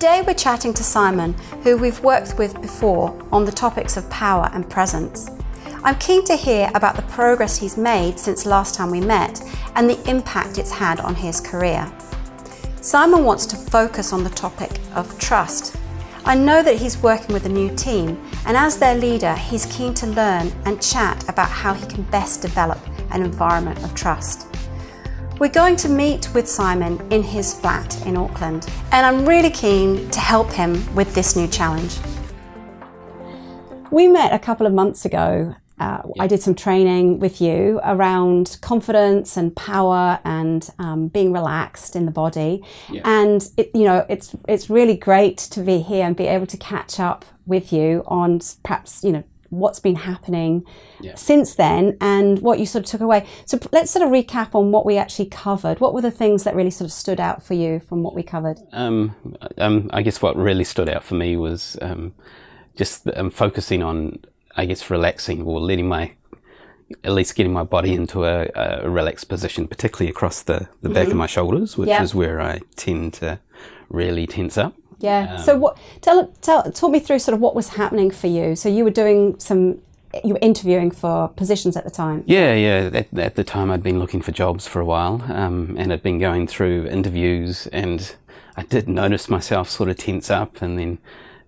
Today we're chatting to Simon, who we've worked with before on the topics of power and presence. I'm keen to hear about the progress he's made since last time we met and the impact it's had on his career. Simon wants to focus on the topic of trust. I know that he's working with a new team, and as their leader, he's keen to learn and chat about how he can best develop an environment of trust. We're going to meet with Simon in his flat in Auckland, and I'm really keen to help him with this new challenge. We met a couple of months ago. I did some training with you around confidence and power and being relaxed in the body. Yeah. And it's really great to be here and be able to catch up with you on perhaps what's been happening since then and what you sort of took away. So let's sort of recap on what we actually covered. What were the things that really sort of stood out for you from what we covered? I guess what really stood out for me was just focusing on, I guess, relaxing or at least getting my body into a relaxed position, particularly across the back of my shoulders, which is where I tend to really tense up. Yeah. So talk me through sort of what was happening for you. So you were interviewing for positions at the time. Yeah. At the time I'd been looking for jobs for a while, and I'd been going through interviews, and I did notice myself sort of tense up, and then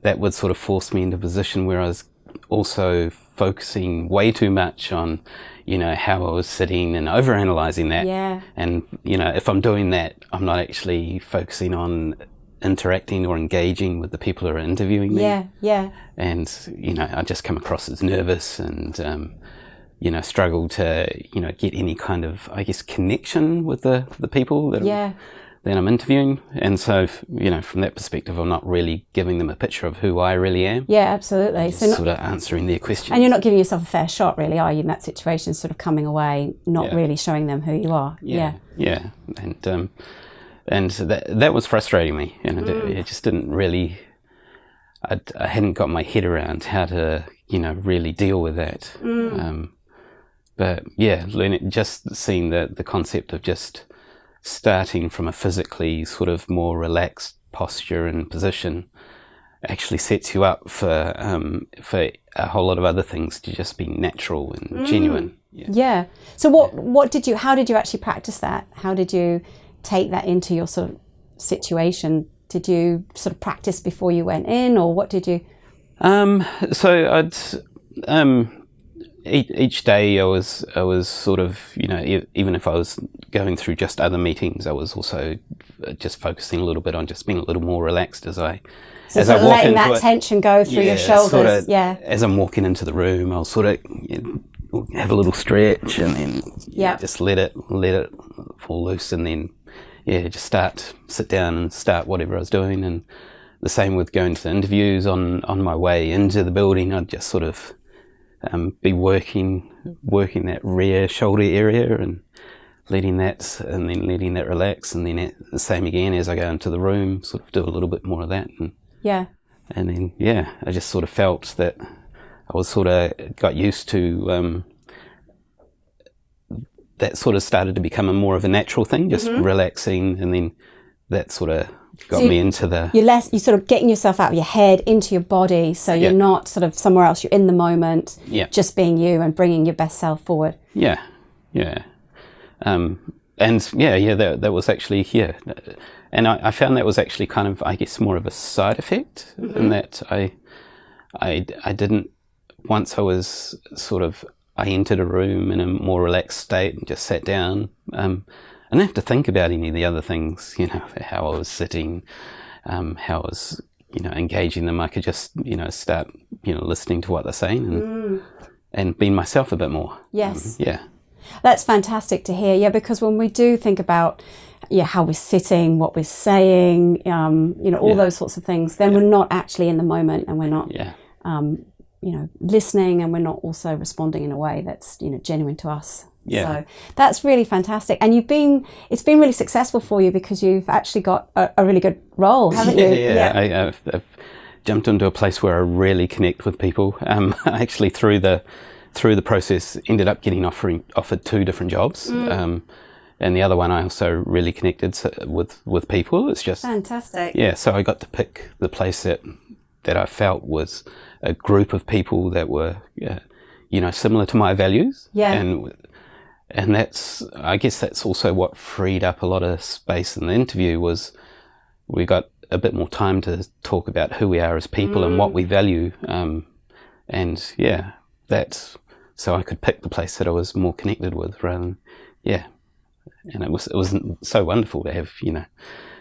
that would sort of force me into a position where I was also focusing way too much on, how I was sitting and overanalyzing that. Yeah. And, if I'm doing that, I'm not actually focusing on interacting or engaging with the people who are interviewing me. Yeah. And, I just come across as nervous and, struggle to, get any kind of, I guess, connection with the people that I'm interviewing. And so, from that perspective, I'm not really giving them a picture of who I really am. Yeah, absolutely. So sort of answering their questions. And you're not giving yourself a fair shot, really, are you, in that situation, sort of coming away, not really showing them who you are? Yeah. And that was frustrating me. And it just didn't really, I hadn't got my head around how to, really deal with that. But yeah, just seeing the concept of just starting from a physically sort of more relaxed posture and position actually sets you up for a whole lot of other things to just be natural and genuine. Yeah. So how did you actually practice that? How did you take that into your sort of situation? Did you sort of practice before you went in, or what did you? So I'd each day I was sort of, even if I was going through just other meetings, I was also just focusing a little bit on just being a little more relaxed as I walk into letting that tension go through your shoulders. As I'm walking into the room, I'll sort of have a little stretch and then just let it fall loose, and then just sit down and start whatever I was doing. And the same with going to the interviews. On my way into the building, I'd just sort of be working that rear shoulder area and letting that relax, and then the same again as I go into the room, sort of do a little bit more of that. And then I just sort of felt that I was sort of got used to that sort of started to become more of a natural thing, just relaxing, and then that sort of got me into the... You're sort of getting yourself out of your head into your body, so you're not sort of somewhere else, you're in the moment, just being you and bringing your best self forward. That was actually, and I found that was actually kind of, I guess, more of a side effect, in that I didn't, once I entered a room in a more relaxed state and just sat down, I didn't have to think about any of the other things, how I was sitting, how I was, engaging them. I could just, start, listening to what they're saying and being myself a bit more. Yes. That's fantastic to hear. Yeah, because when we do think about, how we're sitting, what we're saying, all those sorts of things, then we're not actually in the moment, and we're not, listening, and we're not also responding in a way that's, genuine to us. So that's really fantastic, and it's been really successful for you because you've actually got a really good role, haven't you? I've jumped into a place where I really connect with people. I actually through the process ended up getting offered 2 different jobs, and the other one I also really connected with people. It's just fantastic. Yeah, so I got to pick the place that I felt was a group of people that were, similar to my values. Yeah. And I guess that's also what freed up a lot of space in the interview, was we got a bit more time to talk about who we are as people and what we value. So I could pick the place that I was more connected with rather than, and it was so wonderful to have,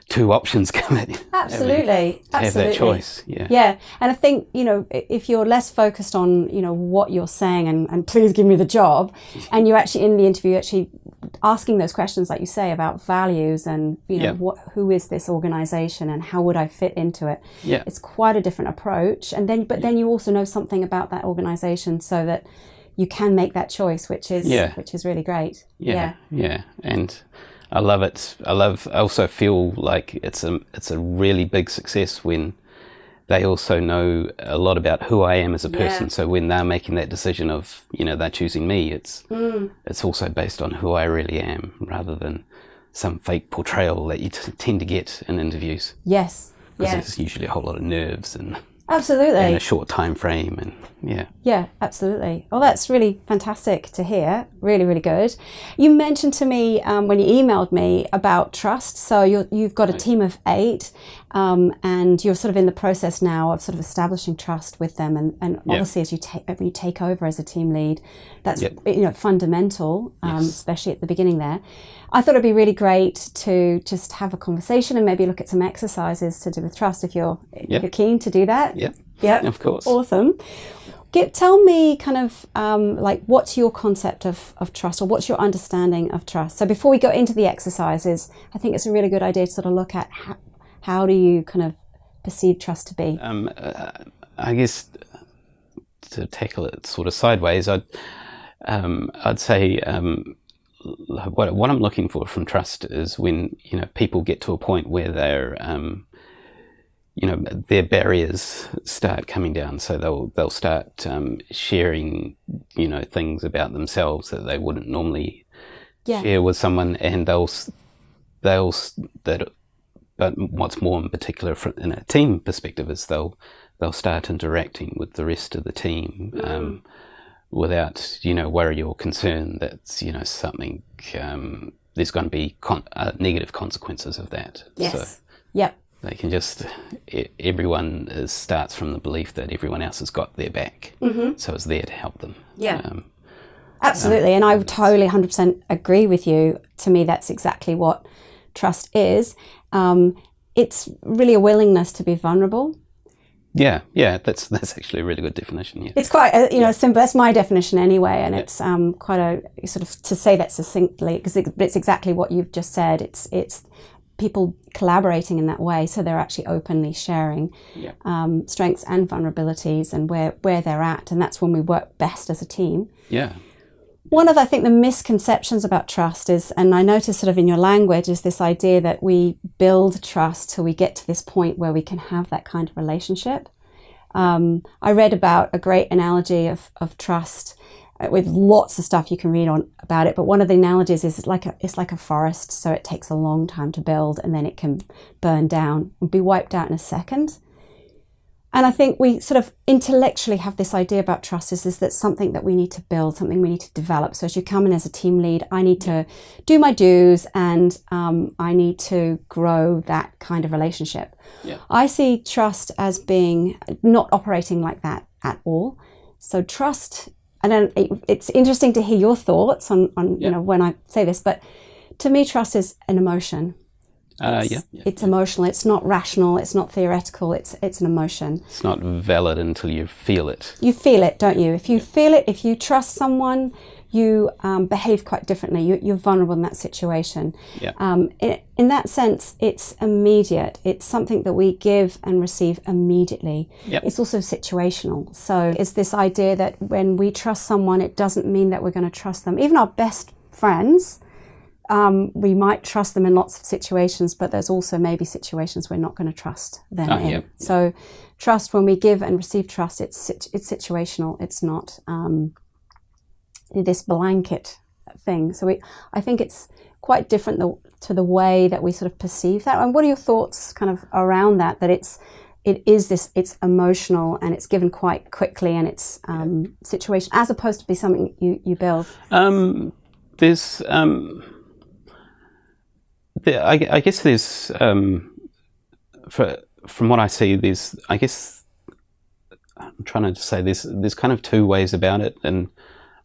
two options come at you. Absolutely. Have that choice. Yeah. And I think, if you're less focused on, what you're saying and please give me the job, and you're actually in the interview actually asking those questions, like you say, about values and, who is this organization and how would I fit into it? Yeah. It's quite a different approach. And then you also know something about that organization so that you can make that choice, which is really great. Yeah. And I love it. I also feel like it's a really big success when they also know a lot about who I am as a person. So when they're making that decision of, they're choosing me, it's also based on who I really am rather than some fake portrayal that you tend to get in interviews. Yes. Because there's usually a whole lot of nerves and absolutely, and a short time frame, and yeah, absolutely. Well, that's really fantastic to hear. Really, really good. You mentioned to me when you emailed me about trust. So you've got a team of 8, and you're sort of in the process now of sort of establishing trust with them. And obviously, as you take over as a team lead, that's fundamental, especially at the beginning there. I thought it'd be really great to just have a conversation and maybe look at some exercises to do with trust if you're keen to do that. Yeah, of course. Awesome. Tell me kind of what's your concept of trust, or what's your understanding of trust? So before we go into the exercises, I think it's a really good idea to sort of look at how do you kind of perceive trust to be? I guess to tackle it sort of sideways, I'd say what I'm looking for from trust is when people get to a point where they're their barriers start coming down, so they'll start sharing things about themselves that they wouldn't normally share with someone, and but what's more in particular in a team perspective is they'll start interacting with the rest of the team without worry or concern that something there's going to be negative consequences of that. Yes. So they can just everyone starts from the belief that everyone else has got their back, so it's there to help them. Absolutely, and I would totally 100% agree with you. To me, that's exactly what trust is. It's really a willingness to be vulnerable. Yeah, that's actually a really good definition. Yeah, it's quite simple. That's my definition anyway, and it's quite a sort of, to say that succinctly, because it's exactly what you've just said. It's people collaborating in that way, so they're actually openly sharing strengths and vulnerabilities and where they're at, and that's when we work best as a team. Yeah. One of, I think, the misconceptions about trust is, and I notice sort of in your language, is this idea that we build trust till we get to this point where we can have that kind of relationship. I read about a great analogy of trust with lots of stuff you can read on about it, but one of the analogies is it's like a forest, so it takes a long time to build and then it can burn down and be wiped out in a second. And I think we sort of intellectually have this idea about trust is that something that we need to build, something we need to develop. So as you come in as a team lead, I need to do my dues and I need to grow that kind of relationship. Yeah. I see trust as being not operating like that at all. So trust, and then it's interesting to hear your thoughts on when I say this, but to me, trust is an emotion. It's emotional. It's not rational. It's not theoretical. It's an emotion. It's not valid until you feel it. You feel it, don't you? If you feel it, if you trust someone, you behave quite differently. You're vulnerable in that situation. Yeah. In that sense, it's immediate. It's something that we give and receive immediately. Yep. It's also situational. So it's this idea that when we trust someone, it doesn't mean that we're going to trust them. Even our best friends, we might trust them in lots of situations, but there's also maybe situations we're not going to trust them in. Yeah. So trust, when we give and receive trust, it's situational. It's not this blanket thing. So I think it's quite different to the way that we sort of perceive that. And what are your thoughts kind of around that? That it's emotional and it's given quite quickly and it's situation, as opposed to be something you build. I guess there's from what I see, there's, I guess, I'm trying to say there's kind of two ways about it, and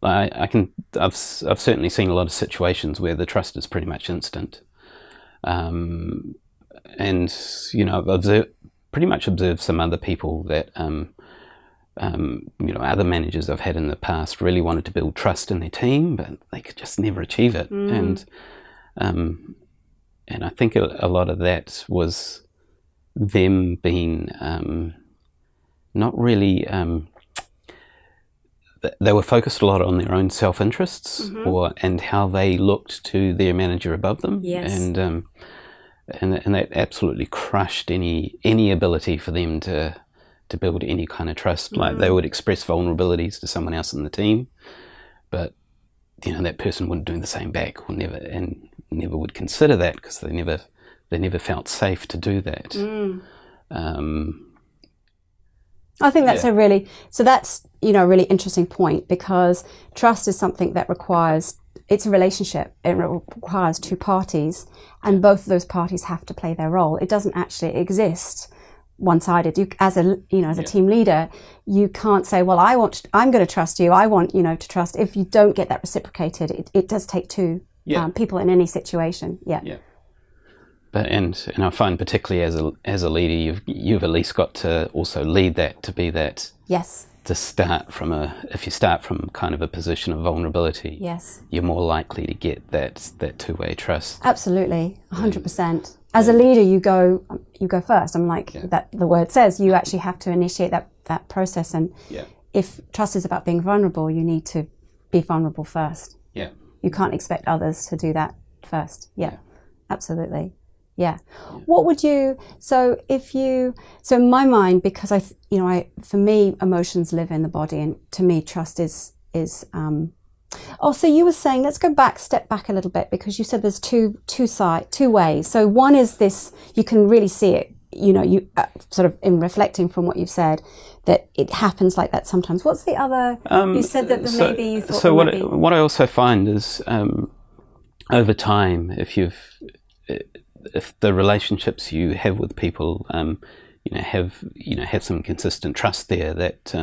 I've certainly seen a lot of situations where the trust is pretty much instant, and I've pretty much observed some other people that other managers I've had in the past really wanted to build trust in their team, but they could just never achieve it, and I think a lot of that was them being not really. They were focused a lot on their own self-interests, and how they looked to their manager above them, and that absolutely crushed any ability for them to build any kind of trust. Like, they would express vulnerabilities to someone else in the team, but that person wouldn't do the same back, or never would consider that, because they never felt safe to do that. I think that's a really really interesting point, because trust is something that it's a relationship. It requires two parties, and both of those parties have to play their role. It doesn't actually exist one-sided. You, as a team leader, you can't say, well, I'm going to trust you. I want to trust. If you don't get that reciprocated, it does take two people in any situation. But and I find, particularly as a leader, you've at least got to also lead that, to be that. Yes. To start from if you start from kind of a position of vulnerability, you're more likely to get that two-way trust. Absolutely, 100%. As a leader, you go first. I'm like that. The word says you actually have to initiate that process, and if trust is about being vulnerable, you need to be vulnerable first. You can't expect others to do that first. Absolutely. What would you? So in my mind, because for me, emotions live in the body, and to me, trust is. So you were saying, let's step back a little bit, because you said there's two ways. So one is this, you can really see it, you sort of in reflecting from what you've said, that it happens like that sometimes. What's the other? You said that maybe you thought. So what I also find is, over time, if the relationships you have with people, have some consistent trust there, that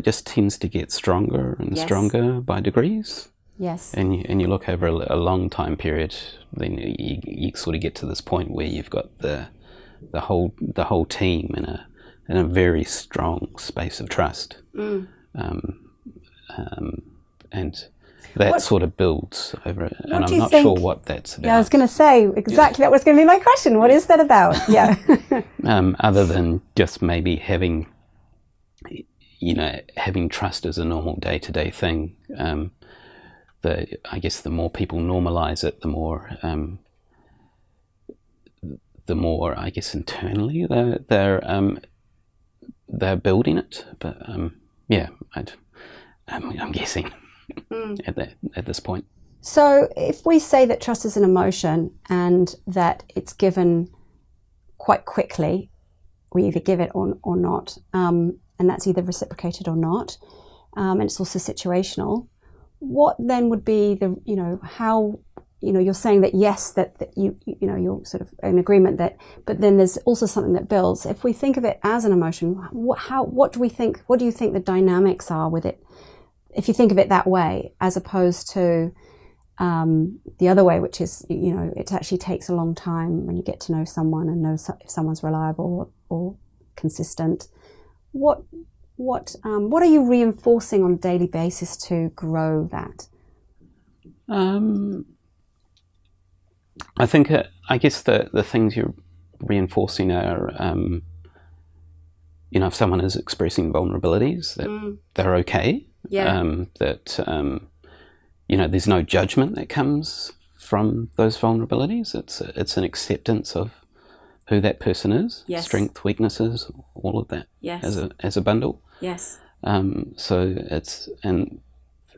just tends to get stronger and stronger by degrees. Yes. And you look over a long time period, then you sort of get to this point where you've got the whole team in a very strong space of trust, and that sort of builds over it, and I'm not sure what that's about. Yeah, I was going to say exactly that was going to be my question. What is that about? Yeah. Other than just maybe having trust as a normal day-to-day thing, I guess the more people normalize it, the more I guess internally they're building it. But I'm guessing. At this point. So if we say that trust is an emotion and that it's given quite quickly, we either give it or not, and that's either reciprocated or not, and it's also situational, what then would be how you're saying that yes, that you're sort of in agreement that, but then there's also something that builds. If we think of it as an emotion, what do you think the dynamics are with it? If you think of it that way, as opposed to the other way, which is, it actually takes a long time when you get to know someone and know if someone's reliable or consistent. What are you reinforcing on a daily basis to grow that? I think I guess the things you're reinforcing are, if someone is expressing vulnerabilities, that they're okay. That there's no judgment that comes from those vulnerabilities. It's an acceptance of who that person is, strength, weaknesses, all of that as a bundle. So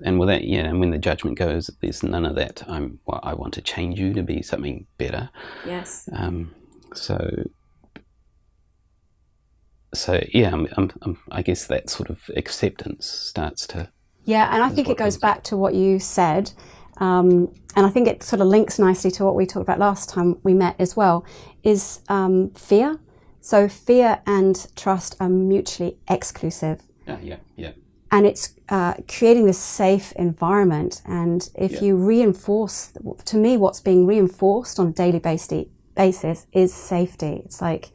and with that, yeah, and when the judgment goes, there's none of that. I want to change you to be something better. Yes. So yeah, I guess that sort of acceptance starts to. Yeah, and I think it goes back to what you said, and I think it sort of links nicely to what we talked about last time we met as well, is fear. So fear and trust are mutually exclusive. Yeah. And it's creating this safe environment. And if you reinforce, to me, what's being reinforced on a daily basis is safety. It's like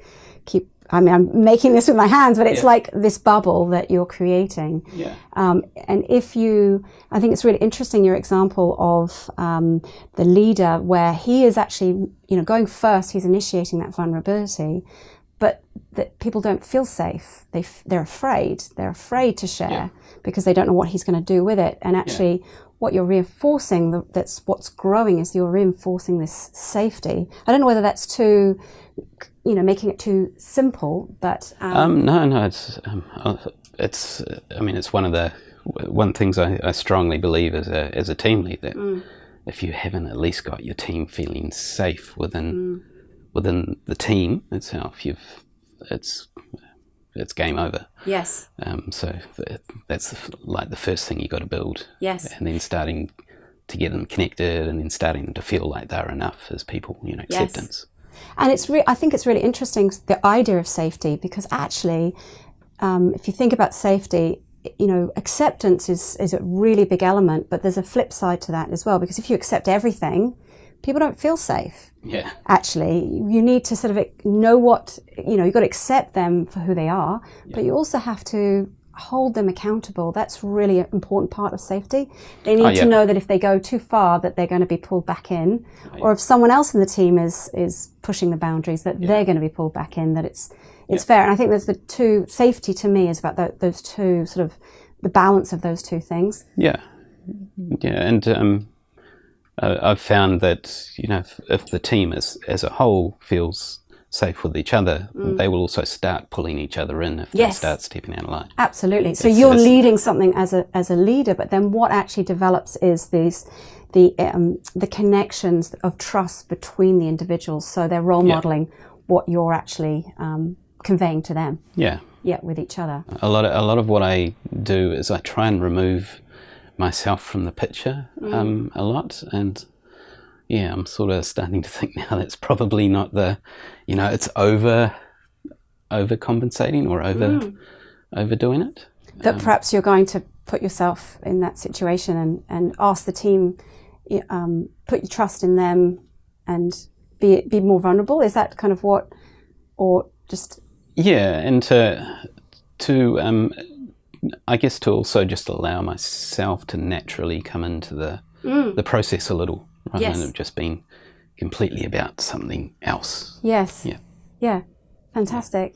I'm making this with my hands, but it's like this bubble that you're creating. Yeah. And I think it's really interesting, your example of the leader, where he is actually, going first, he's initiating that vulnerability, but that people don't feel safe. They're afraid. They're afraid to share because they don't know what he's going to do with it. And actually, what you're reinforcing, that's what's growing, is you're reinforcing this safety. I don't know whether that's too, making it too simple, but no, it's it's one things I strongly believe as a team lead, that if you haven't at least got your team feeling safe within the team itself, it's game over. Yes. So that's like the first thing you got to build. Yes. And then starting to get them connected, and then starting to feel like they're enough as people, acceptance. And I think it's really interesting, the idea of safety, because actually, if you think about safety, acceptance is a really big element, but there's a flip side to that as well, because if you accept everything, people don't feel safe. Yeah. Actually, you need to sort of know what, you've got to accept them for who they are, but you also have to hold them accountable. That's really an important part of safety. They need to know that if they go too far, that they're going to be pulled back in, or if someone else in the team is pushing the boundaries, that they're going to be pulled back in, that it's fair. And I think there's the two, safety to me is about those two, sort of the balance of those two things. Yeah. And I've found that, if the team as a whole feels safe with each other, they will also start pulling each other in if they start stepping out of line. Absolutely. So you're leading something as a leader, but then what actually develops is the connections of trust between the individuals. So they're role modeling what you're actually conveying to them. Yeah, with each other. A lot of what I do is I try and remove myself from the picture a lot, and I'm sort of starting to think now that's probably not it's overcompensating or overdoing it. That perhaps you're going to put yourself in that situation and ask the team, put your trust in them and be more vulnerable. Is that kind of what, or just? Yeah, and to I guess to also just allow myself to naturally come into the process a little, rather than it just being completely about something else. Yes. Yeah. Fantastic.